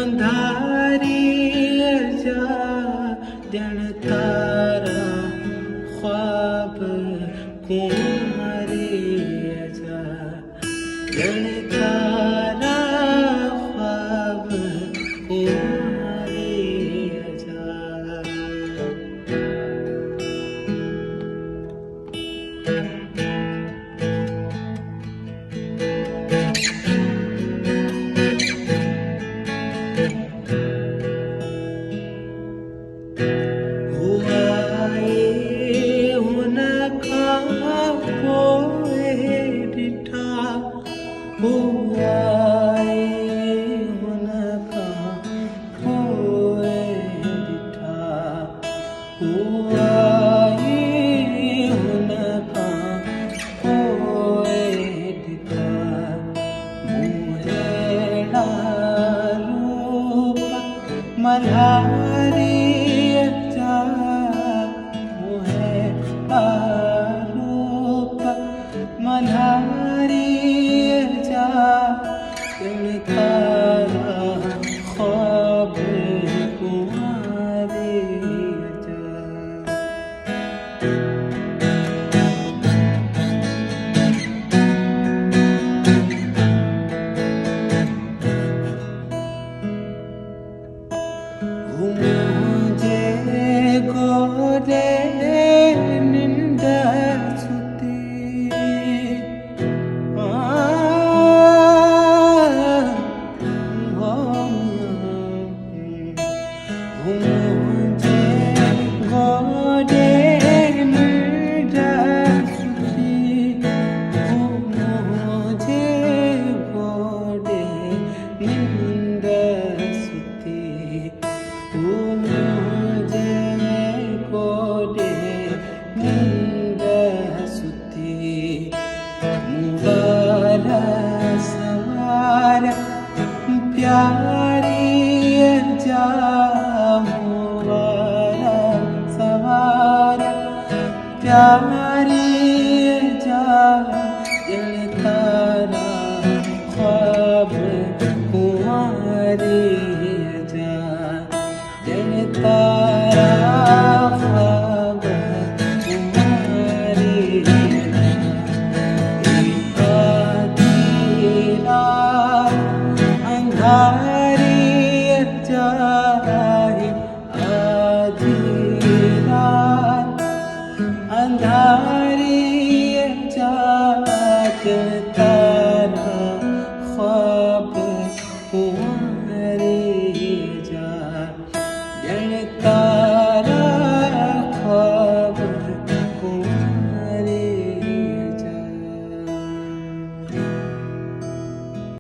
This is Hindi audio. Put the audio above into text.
अंधारी जा जन तारा ख्वाब कुमारी जा जन तारा ख्वाब कुमारी जा मल्हारी जा मुहे रूप मल्हारी जा तारा ख्वाब कुमारी जा मुझे गोरे निंद सुती मुझे गोरे निंद सुती मुझे गोरे निंद सुती मुझे गोरे नींद सुती मुबारा सवार प्यारी जा मुबारा सवार प्यारी जा दिल तारा ख्वाब कुंवारी जा दिल तारा ख्वाब कुंवारी अंधारी अंधारी जा